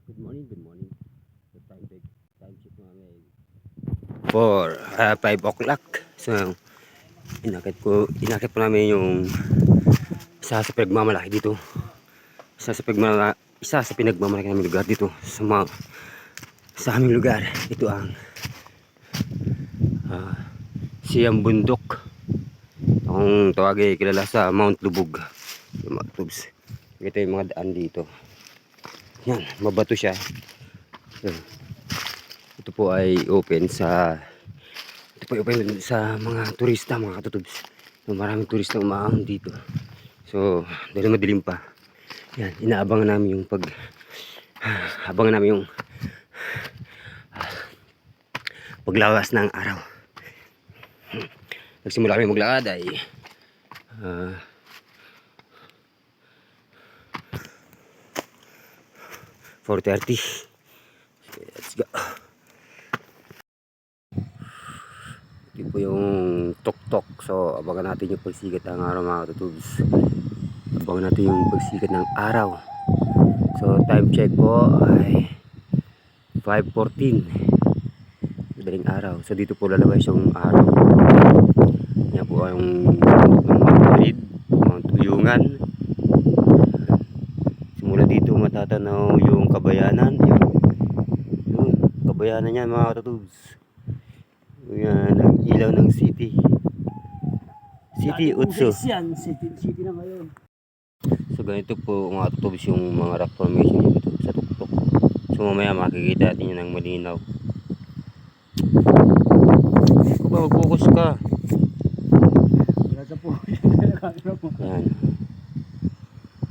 Good morning, good morning. So time check namin for 5 o'clock. So inakit po namin yung isa sa pinagmamalaki dito. Isa sa pinagmamalaki namin lugar dito sa aming lugar. Ito ang Siyang Bundok. Ang tawagay kilala sa Mount Lubog. Yung mga tubes. Ito yung mga daan dito. Yan, mabato siya. So, ito po ay open sa mga turista, mga katutubs. So, maraming turista umaahon dito. So, dahil madilim pa. Yan, inaabangan namin yung paglawas ng araw. Nagsimula kami maglakad ay 4:30. Let's go. Ito po yung tok-tok. So, abangan natin yung pagsikat ng araw, mga katutubs. Abangan natin yung pagsikat ng araw. So, time check po ay 5:14. Madaling araw. So, dito po lalabas yung araw. Yan po yung Mount Uyungan. Simula dito matatanaw yung Kabayanan. Yung Kabayanan yan, mga katutubs. Yan ang ilaw ng city Utso. City na ngayon. So ganito po mga tutubs yung mga rock formation dito sa tuktok. So mamaya makikita natin yun ng malinaw. Kung ba mag-focus ka? Wala sa po. Yan.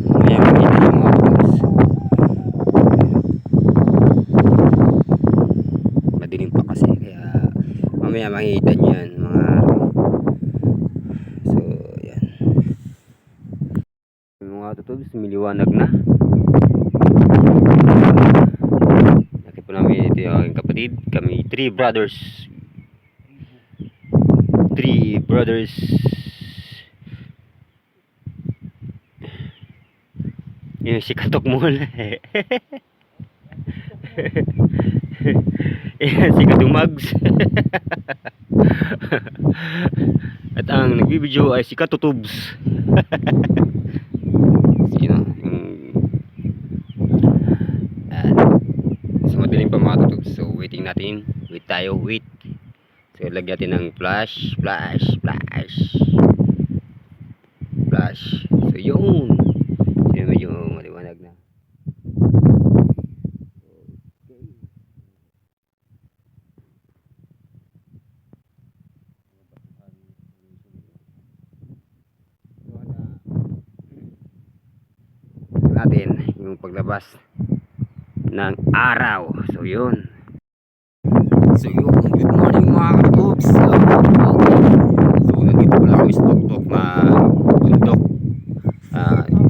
Mamaya makikita yung mga tutubs. Madilim pa kasi kaya mamaya makikita nyo yan mga. So yan mga tutubs, miliwanag na. Nakita po namin ito yung aking kapatid. Kami 3 brothers yung si Katok Mall. Si Kadumags. At ang nagbibideo ay si Katutubs. Sino? So madaling pa mga tutubs. So waiting natin. Wait. So lagyan natin ng flash. So yun. So medyo maliwanag na. Natin yung paglabas ng araw. So yun, good morning mga katubs. So nandito pala kami sa tuktok na bundok.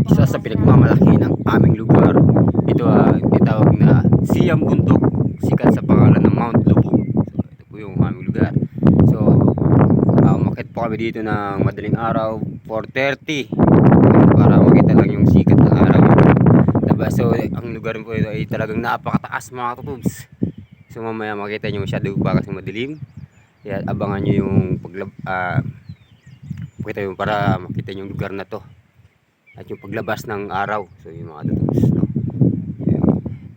Isa sa pinagmamalaki ng aming lugar. Ito tinatawag na Siyang Bundok, sikat sa pangalan ng Mount Lubog. So ito po yung aming lugar. So umakyat po kami dito ng madaling araw 4:30 para makita lang yung sikat ng araw. So ang lugar po ito ay talagang napakataas mga tutubs. So mamaya makita nyo shadow pa kasi madilim. Kaya abangan nyo yung para makita nyo yung lugar na to. At yung paglabas ng araw. So yung mga tutubs, no?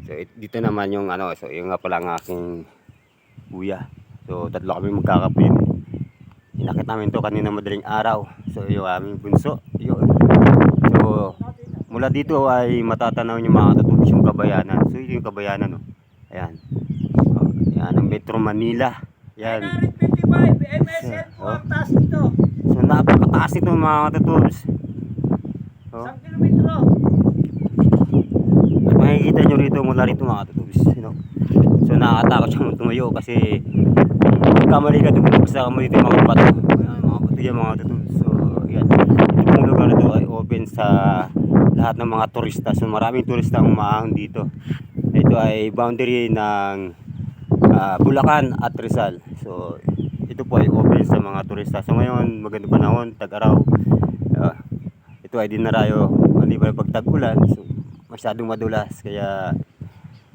So dito naman yung so yung nga pala ang aking kuya. So tatlo kami magkakapit. Inakit namin to kanina madaling araw. So yung aming bunso. Yun. So mula dito ay matatanaw nyo mga tutubs yung Kabayanan. So ito yung Kabayanan, no? Ayan. Yan ang Metro Manila. Yan. 955 MSL po ang taas dito. So napakataas ito mga tutubs. Isang kilometro. Makikita nyo rito mula rito mga tutubs. So nakakatakot siyang tumayo kasi kamali ka tumulog sa kamali dito mga bato. Ayan, mga bato yan mga tutubs. So yan. Ito pong lugar ito ay open sa lahat ng mga turista. So maraming turista ang umaahon dito. Ito ay boundary ng Bulacan at Rizal. So ito po ay open sa mga turista. So ngayon magandang panahon, tag-araw. Ito ay dinarayo, maliban pag tag-ulan. So masyadong madulas kaya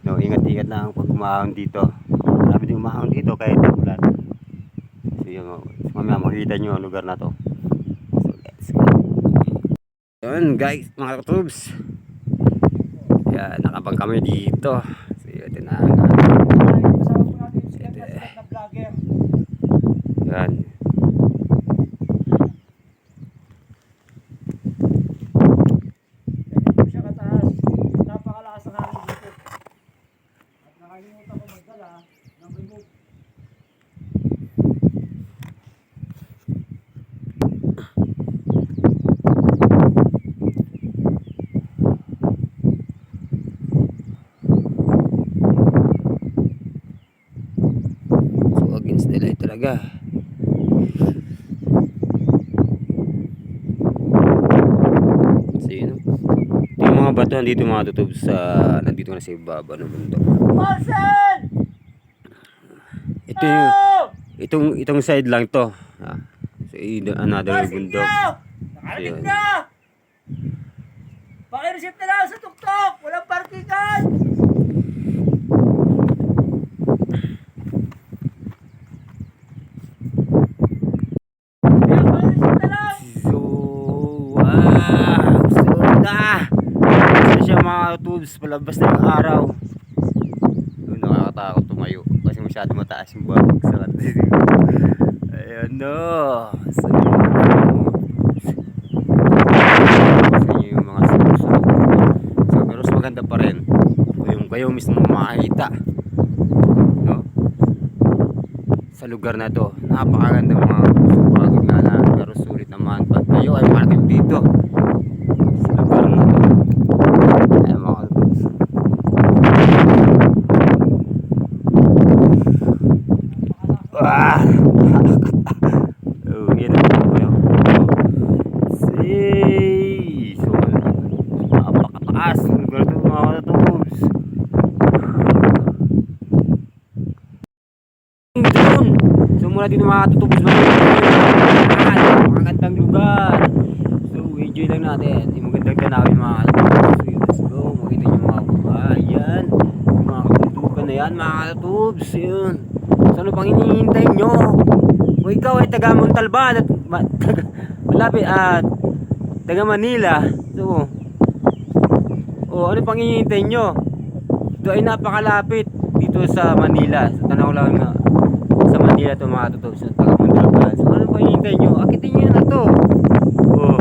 No, ingat-ingat lang pag umahon dito. Marami din umahon dito kahit ulan. So yun, mamaya makikita nyo ang lugar na to. So let's go. Yun guys, mga katrubs. Yan, nakabang kami dito. So yun, ito na. Kasama po natin si sikat na vlogger. Yan. Ganyan po siya kataas. Napakalakas ng hangin dito. At nakalimutan ko magdala ng remote. So against the light talaga. So yun. Ito yung mga bato nandito mga tutubs sa nandito na sa ibaba ng bundok. Marcel! Ito yung itong side lang to. Ah. So another bundok. Nakarating Ayun. na! Pakireceive na lang sa tuktok! Walang parkingan! Kaya pakireceive na lang! So wow! So na! Isa siya mga tubs palabas na yung araw. So, nakakatakot tumayo kasi masyado mataas yung babag sa kanila. Ayan no! So yung mga susok. So pero mas maganda pa rin yung kayo mismo makakita, no? Sa lugar na to napakaganda mga pagod nga lang pero sulit naman pag kayo ay marating dito sa lugar na to. Ayan mga kalabos. Ah! Oh, yan ang see. So, napakataas ang lugar to mga kalabos. Doon. So mula dito makatutubos magandang lugar. So enjoy lang natin yung magandang tanawin mga kalabos. So let's go, makita nyo mga kabayan, yung mga kabundukan na yan mga kalabos. Yun, so ano pang hinihintay nyo? O ikaw ay taga Montalban at malapit at taga Manila. So ano pang hinihintay nyo? Ito ay napakalapit dito sa Manila. So tanaw lang na sa Manila to mga tutubos sa taga Montalban. So ano pa hinihintay nyo? Akitin nyo na to. Oh.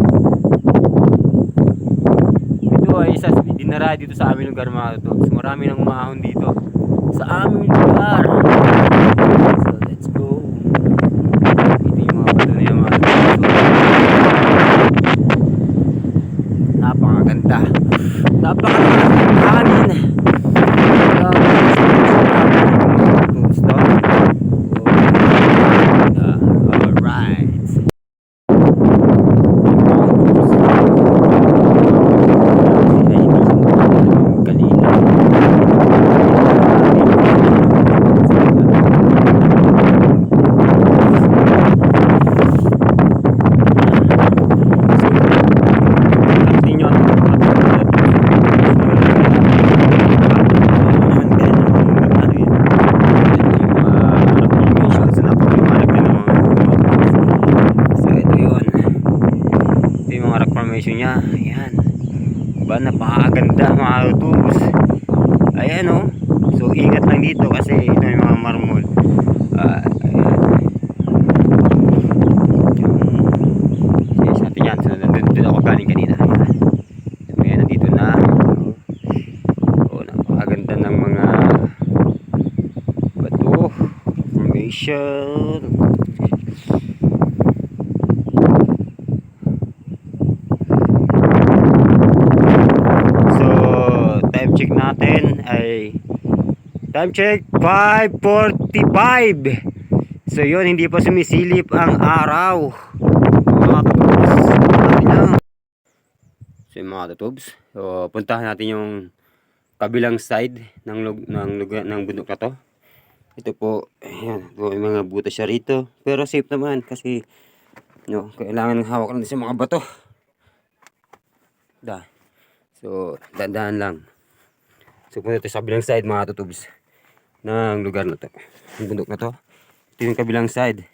Ito ay isa dinara dito sa aming lugar mga tutubos. Marami nang umahon dito sa aming lugar. So let's go. Ito yung mga bato na yung mga tutubos. Napakaganda. Napakaganda ng hangin. Niya, ayan. Ba napakaganda mga tutubos. Ayan oh. So ingat lang dito kasi ito yung mga marmol. Ayan. Yes, natin yan. So nandun ako galing kanina. Ayan. Ayan, nandito na. Oh, napakaganda ng mga bato. Formation. Check natin ay time check 5:45. So yun, hindi pa sumisilip ang araw mga tutubs. So yung mga tutubs, so puntahan natin yung kabilang side ng bundok na to. Ito po, ayan, may mga butas siya rito pero safe naman kasi no, kailangan hawak lang sa mga bato. So dandahan lang. So punta tayo sa kabilang side mga tutubs ng lugar na to. Yung bundok na to. Ito yung kabilang side.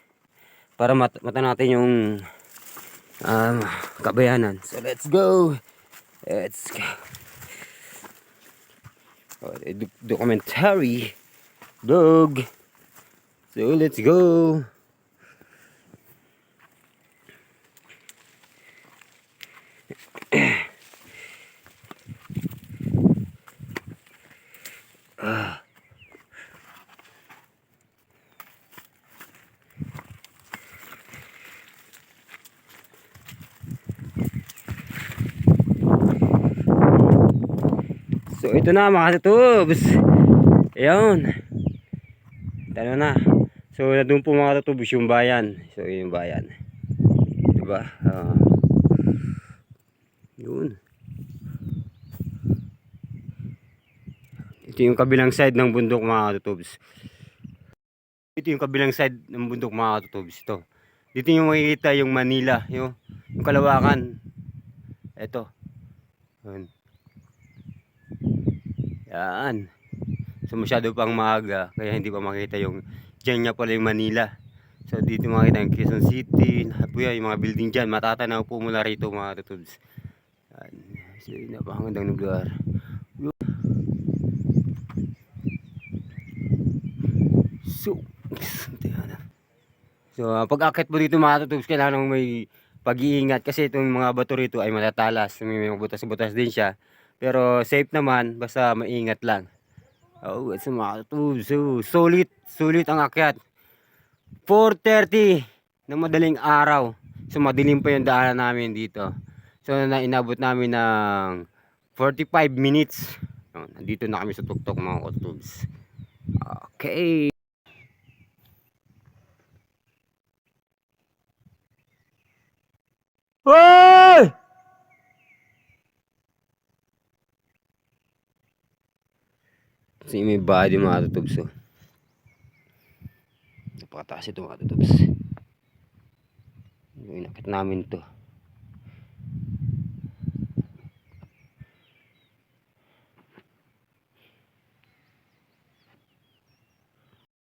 Para mata natin yung kabayanan. So let's go. Let's go. Oh, documentary dog. So let's go. So ito na mga tutubs. Ayun. Tano na. So nandun po mga tutubs yung bayan. So yun yung bayan. Diba? Yun. Ito yung kabilang side ng bundok mga tutubs. Ito yung kabilang side ng bundok mga tutubs. Ito. Dito yung makikita yung Manila. Yung kalawakan. Ito. Yun. Yan. So masyado pang maaga kaya hindi pa makita yung dyan nga pala yung Manila. So dito makita yung Quezon City, Napuya, yung mga building dyan. Matatanaw po mula rito mga tutubs. Yan. So napakagandang lugar. So pag akit mo dito mga tutubs kailangan may pag-iingat kasi itong mga bato rito ay matatalas. May mga butas-butas din siya. Pero safe naman basta maingat lang. Oh, it's mga tutubs. So sulit ang akyat. 4:30 na madaling araw. So madilim pa yung daanan namin dito. So inabot namin ng 45 minutes. Nandito na kami sa tuktok mga tutubs. Okay. Hoy! Kasi may bahay din mga tutubs. So. Napakataas ito mga tutubs. Inakit namin to.